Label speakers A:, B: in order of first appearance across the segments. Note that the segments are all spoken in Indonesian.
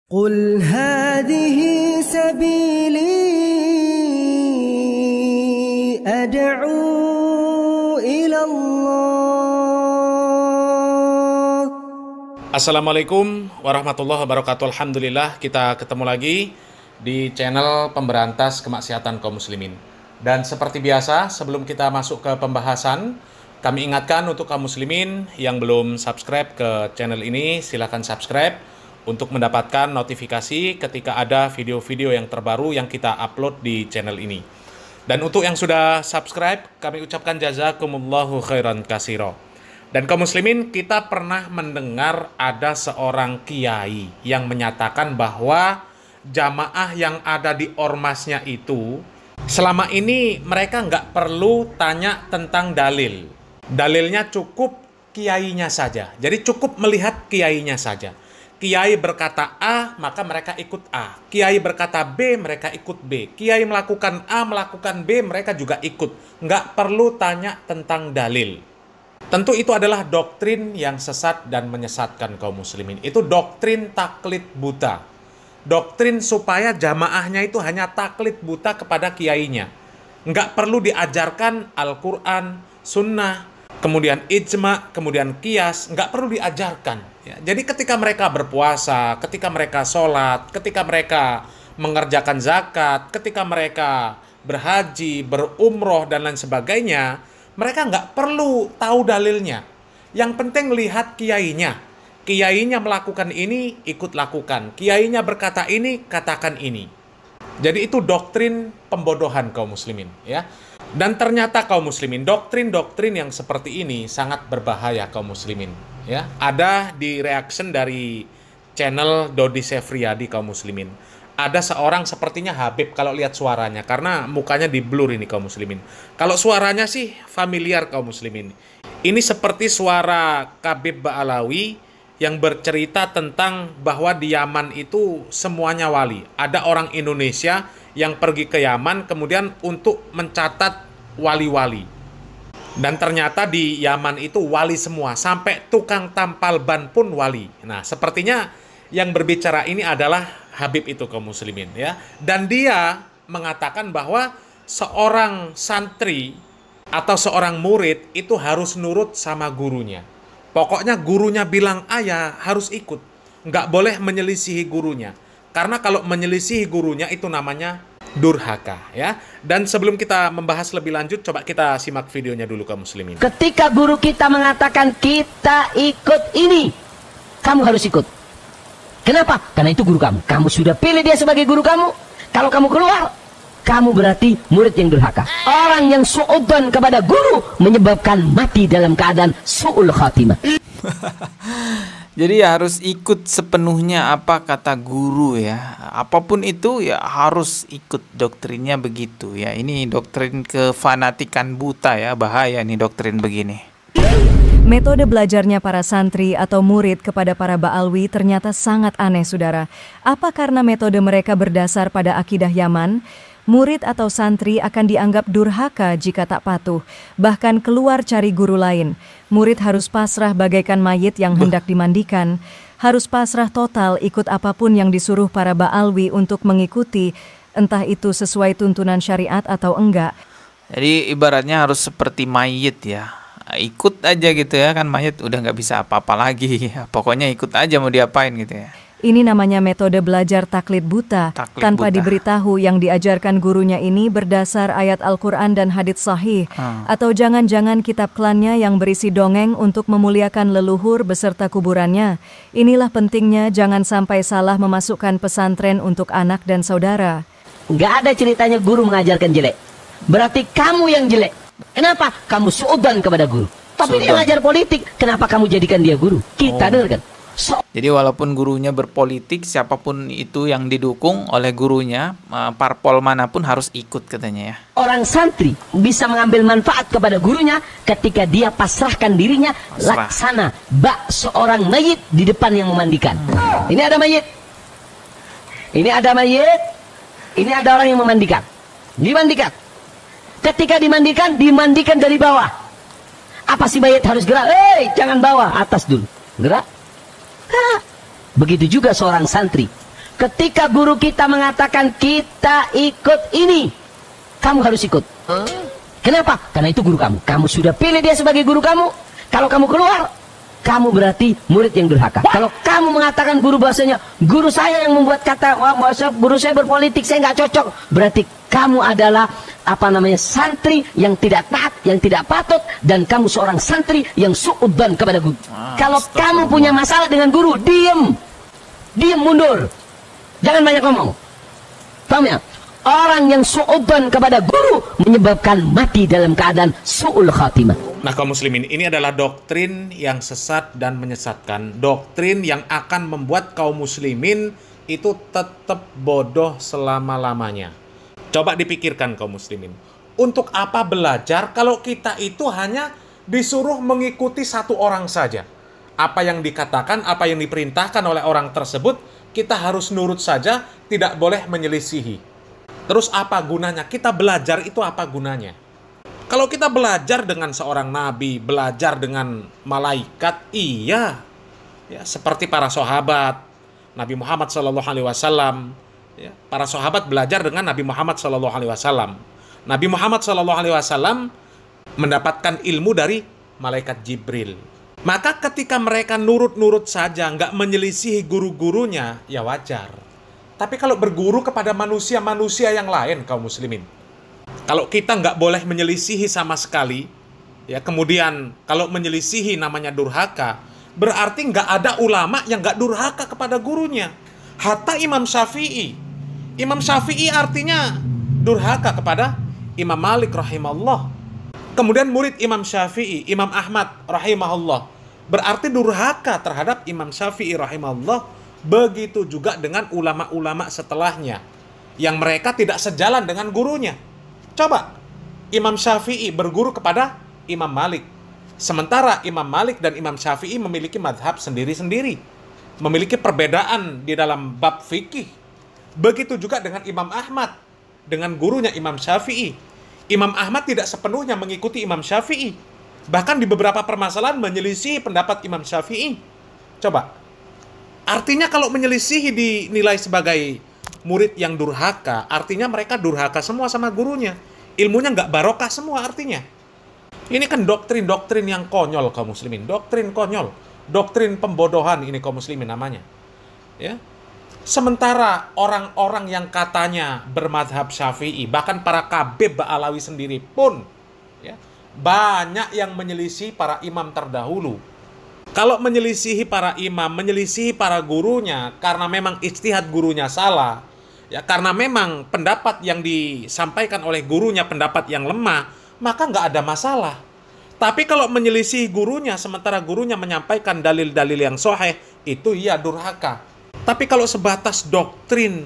A: قل هذه سبيلي أدعو إلى الله.
B: Assalamualaikum warahmatullahi wabarakatuh. Alhamdulillah kita ketemu lagi di channel pemberantas kemaksiatan kaum muslimin. Dan seperti biasa, sebelum kita masuk ke pembahasan, kami ingatkan untuk kaum muslimin yang belum subscribe ke channel ini, silakan subscribe untuk mendapatkan notifikasi ketika ada video-video yang terbaru yang kita upload di channel ini. Dan untuk yang sudah subscribe, kami ucapkan jazakumullahu khairan katsira. Dan kaum muslimin, kita pernah mendengar ada seorang kiai yang menyatakan bahwa jamaah yang ada di ormasnya itu selama ini mereka nggak perlu tanya tentang dalil. Dalilnya cukup kiainya saja. Jadi cukup melihat kiainya saja. Kiai berkata A, maka mereka ikut A. Kiai berkata B, mereka ikut B. Kiai melakukan A, melakukan B, mereka juga ikut. Nggak perlu tanya tentang dalil. Tentu itu adalah doktrin yang sesat dan menyesatkan kaum muslimin. Itu doktrin taklid buta. Doktrin supaya jamaahnya itu hanya taklid buta kepada kiainya. Nggak perlu diajarkan Al-Quran, Sunnah, kemudian ijma, kemudian qiyas, nggak perlu diajarkan. Ya, jadi ketika mereka berpuasa, ketika mereka sholat, ketika mereka mengerjakan zakat, ketika mereka berhaji, berumroh, dan lain sebagainya, mereka nggak perlu tahu dalilnya. Yang penting lihat kiainya. Kiainya melakukan ini, ikut lakukan. Kiainya berkata ini, katakan ini. Jadi itu doktrin pembodohan kaum muslimin, ya. Dan ternyata kaum muslimin, doktrin-doktrin yang seperti ini sangat berbahaya kaum muslimin, ya. Ada di reaction dari channel Dodi Sefriadi kaum muslimin. Ada seorang sepertinya Habib kalau lihat suaranya, karena mukanya di blur ini kaum muslimin. Kalau suaranya sih familiar kaum muslimin. Ini seperti suara Khabib Ba'alawi yang bercerita tentang bahwa di Yaman itu semuanya wali. Ada orang Indonesia yang pergi ke Yaman kemudian untuk mencatat wali-wali. Dan ternyata di Yaman itu wali semua, sampai tukang tampal ban pun wali. Nah, sepertinya yang berbicara ini adalah Habib itu kaum muslimin, ya. Dan dia mengatakan bahwa seorang santri atau seorang murid itu harus nurut sama gurunya. Pokoknya gurunya bilang A ya harus ikut. Nggak boleh menyelisihi gurunya. Karena kalau menyelisihi gurunya itu namanya durhaka, ya. Dan sebelum kita membahas lebih lanjut, coba kita simak videonya dulu kaum muslimin.
C: Ketika guru kita mengatakan kita ikut ini, kamu harus ikut. Kenapa? Karena itu guru kamu. Kamu sudah pilih dia sebagai guru kamu. Kalau kamu keluar, kamu berarti murid yang durhaka. Orang yang su'udzon kepada guru menyebabkan mati dalam keadaan su'ul khatimah.
D: Jadi ya harus ikut sepenuhnya apa kata guru, ya. Apapun itu ya harus ikut, doktrinnya begitu, ya. Ini doktrin kefanatikan buta, ya. Bahaya nih doktrin begini.
E: Metode belajarnya para santri atau murid kepada para Ba'alwi ternyata sangat aneh, saudara. Apa karena metode mereka berdasar pada akidah Yaman? Murid atau santri akan dianggap durhaka jika tak patuh, bahkan keluar cari guru lain. Murid harus pasrah bagaikan mayit yang hendak dimandikan, harus pasrah total ikut apapun yang disuruh para Ba'alwi untuk mengikuti, entah itu sesuai tuntunan syariat atau enggak.
D: Jadi ibaratnya harus seperti mayit, ya. Ikut aja gitu, ya, kan mayit udah nggak bisa apa-apa lagi. Pokoknya ikut aja mau diapain gitu, ya.
E: Ini namanya metode belajar taklid buta, tanpa diberitahu yang diajarkan gurunya ini berdasar ayat Al-Quran dan hadits sahih, atau jangan-jangan kitab klannya yang berisi dongeng untuk memuliakan leluhur beserta kuburannya. Inilah pentingnya jangan sampai salah memasukkan pesantren untuk anak dan saudara.
C: Nggak ada ceritanya guru mengajarkan jelek. Berarti kamu yang jelek. Kenapa? Kamu su'udzon kepada guru. Tapi dia ngajar politik, kenapa kamu jadikan dia guru? Kita dengarkan.
D: Jadi walaupun gurunya berpolitik, siapapun itu yang didukung oleh gurunya, parpol manapun harus ikut katanya, ya.
C: Orang santri bisa mengambil manfaat kepada gurunya ketika dia pasrahkan dirinya laksana bak seorang mayit di depan yang memandikan. Ini ada mayit. Ini ada mayit. Ini ada orang yang memandikan. Dimandikan. Ketika dimandikan dari bawah. Apa si mayit harus gerak? Jangan bawah, atas dulu. Gerak. Begitu juga seorang santri Ketika guru kita mengatakan kita ikut ini, kamu harus ikut. Kenapa? Karena itu guru kamu. Kamu sudah pilih dia sebagai guru kamu. Kalau kamu keluar, kamu berarti murid yang durhaka. Kalau kamu mengatakan guru bahasanya, guru saya yang membuat kata, wah guru saya berpolitik, saya nggak cocok, berarti kamu adalah santri yang tidak taat, yang tidak patut, dan kamu seorang santri yang suudzon kepada guru. Kalau kamu punya masalah dengan guru, diam, mundur, jangan banyak ngomong. Paham ya? Orang yang suudzon kepada guru menyebabkan mati dalam keadaan su'ul khatimah.
B: Nah, kaum muslimin, ini adalah doktrin yang sesat dan menyesatkan. Doktrin yang akan membuat kaum muslimin itu tetap bodoh selama-lamanya. Coba dipikirkan kaum muslimin. Untuk apa belajar kalau kita itu hanya disuruh mengikuti satu orang saja? Apa yang dikatakan, apa yang diperintahkan oleh orang tersebut, kita harus nurut saja, tidak boleh menyelisihi. Terus apa gunanya? Kita belajar itu apa gunanya? Kalau kita belajar dengan seorang nabi, belajar dengan malaikat, iya. Ya, seperti para sahabat, Nabi Muhammad SAW. Ya, para sahabat belajar dengan Nabi Muhammad SAW. Nabi Muhammad SAW mendapatkan ilmu dari malaikat Jibril. Maka ketika mereka nurut-nurut saja, nggak menyelisihi guru-gurunya, ya wajar. Tapi kalau berguru kepada manusia-manusia yang lain, kaum muslimin, kalau kita nggak boleh menyelisihi sama sekali, ya kemudian kalau menyelisihi namanya durhaka, berarti nggak ada ulama yang nggak durhaka kepada gurunya. Hatta Imam Syafi'i. Imam Syafi'i artinya durhaka kepada Imam Malik rahimahullah. Kemudian murid Imam Syafi'i, Imam Ahmad rahimahullah, berarti durhaka terhadap Imam Syafi'i rahimahullah. Begitu juga dengan ulama-ulama setelahnya yang mereka tidak sejalan dengan gurunya. Coba, Imam Syafi'i berguru kepada Imam Malik, sementara Imam Malik dan Imam Syafi'i memiliki madhab sendiri-sendiri, memiliki perbedaan di dalam bab fikih. Begitu juga dengan Imam Ahmad dengan gurunya Imam Syafi'i. Imam Ahmad tidak sepenuhnya mengikuti Imam Syafi'i, bahkan di beberapa permasalahan menyelisih pendapat Imam Syafi'i. Coba, artinya kalau menyelisihi dinilai sebagai murid yang durhaka, artinya mereka durhaka semua sama gurunya. Ilmunya nggak barokah semua artinya. Ini kan doktrin-doktrin yang konyol kaum muslimin. Doktrin konyol. Doktrin pembodohan ini kaum muslimin namanya. Ya. Sementara orang-orang yang katanya bermadhab Syafi'i, bahkan para kabib Ba'alawi sendiri pun, ya, banyak yang menyelisih para imam terdahulu. Kalau menyelisihi para imam, menyelisihi para gurunya karena memang ijtihad gurunya salah, ya karena memang pendapat yang disampaikan oleh gurunya pendapat yang lemah, maka nggak ada masalah. Tapi kalau menyelisihi gurunya sementara gurunya menyampaikan dalil-dalil yang sahih, itu iya durhaka. Tapi kalau sebatas doktrin,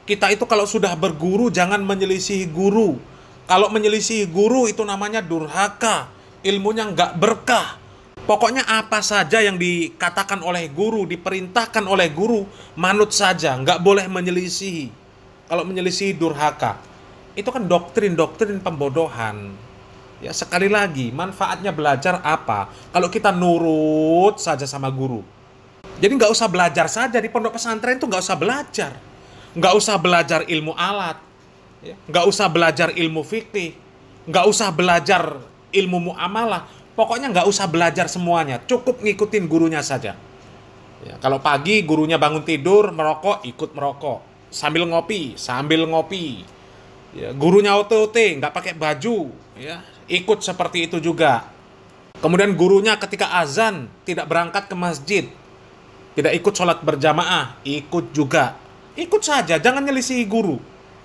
B: kita itu kalau sudah berguru jangan menyelisihi guru. Kalau menyelisihi guru itu namanya durhaka, ilmunya nggak berkah. Pokoknya apa saja yang dikatakan oleh guru, diperintahkan oleh guru, manut saja, nggak boleh menyelisihi. Kalau menyelisihi durhaka, itu kan doktrin-doktrin pembodohan. Ya sekali lagi, manfaatnya belajar apa? Kalau kita nurut saja sama guru. Jadi nggak usah belajar saja di pondok pesantren itu nggak usah belajar, nggak usah belajar ilmu alat, ya. Nggak usah belajar ilmu fikih, nggak usah belajar ilmu muamalah. Pokoknya nggak usah belajar semuanya, cukup ngikutin gurunya saja. Ya, kalau pagi gurunya bangun tidur, merokok, ikut merokok. Sambil ngopi. Ya, gurunya OT-OT, nggak pakai baju, ya, ikut seperti itu juga. Kemudian gurunya ketika azan, tidak berangkat ke masjid, tidak ikut sholat berjamaah, ikut juga. Ikut saja, jangan nyelisihi guru.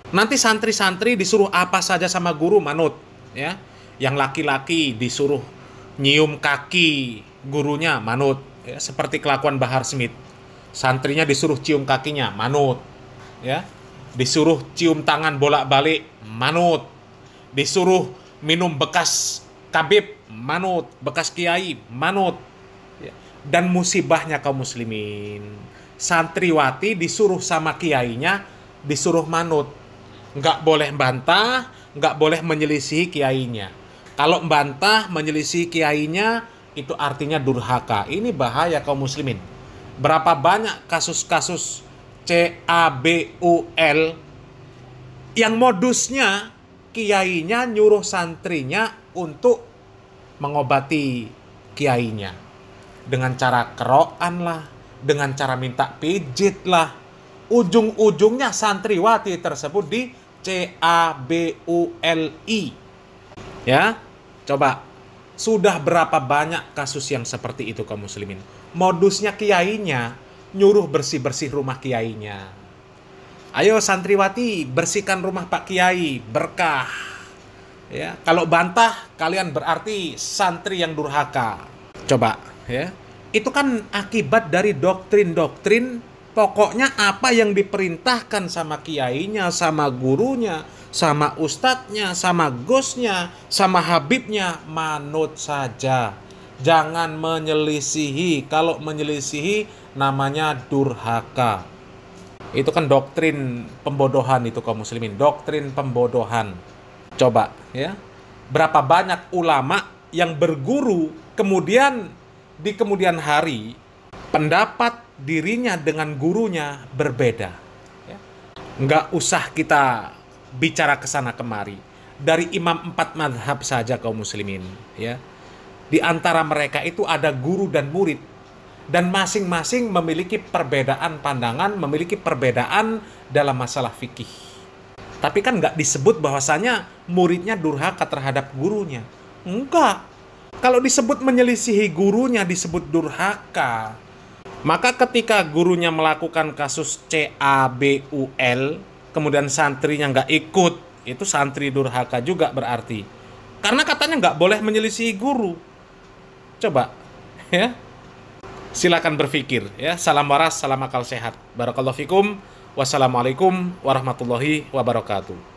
B: Nanti santri-santri disuruh apa saja sama guru, manut. Ya. Yang laki-laki disuruh nyium kaki gurunya, manut, ya, seperti kelakuan Bahar Smith. Santrinya disuruh cium kakinya, manut, ya. Disuruh cium tangan bolak-balik, manut. Disuruh minum bekas kabib, manut. Bekas kiai, manut, ya. Dan musibahnya kaum muslimin, santriwati disuruh sama kiainya, disuruh manut. Nggak boleh bantah, nggak boleh menyelisihi kiainya. Kalau membantah, menyelisih kiainya, itu artinya durhaka. Ini bahaya kaum muslimin. Berapa banyak kasus-kasus CABUL, yang modusnya kiainya nyuruh santrinya untuk mengobati kiainya dengan cara kerokan lah, dengan cara minta pijit lah. Ujung-ujungnya santriwati tersebut di CABULI. Ya, coba, sudah berapa banyak kasus yang seperti itu kaum muslimin? Modusnya kiainya nyuruh bersih-bersih rumah kiainya. Ayo santriwati, bersihkan rumah Pak Kiai, berkah. Ya, kalau bantah kalian berarti santri yang durhaka. Coba, ya. Itu kan akibat dari doktrin-doktrin, pokoknya apa yang diperintahkan sama kiainya, sama gurunya, sama ustadznya, sama gosnya, sama habibnya, manut saja. Jangan menyelisihi. Kalau menyelisihi namanya durhaka. Itu kan doktrin pembodohan itu kaum muslimin, doktrin pembodohan. Coba, ya. Berapa banyak ulama yang berguru kemudian di kemudian hari pendapat dirinya dengan gurunya berbeda. Ya. Nggak usah kita bicara ke sana kemari. Dari imam 4 mazhab saja kaum muslimin, ya. Di antara mereka itu ada guru dan murid, dan masing-masing memiliki perbedaan pandangan, memiliki perbedaan dalam masalah fikih. Tapi kan nggak disebut bahwasanya muridnya durhaka terhadap gurunya. Enggak. Kalau disebut menyelisihi gurunya disebut durhaka. Maka ketika gurunya melakukan kasus CABUL, kemudian santrinya nggak ikut, itu santri durhaka juga berarti. Karena katanya nggak boleh menyelisihi guru. Coba, ya. Silakan berpikir, ya. Salam waras, salam akal sehat. Barakallahu fikum. Wassalamualaikum warahmatullahi wabarakatuh.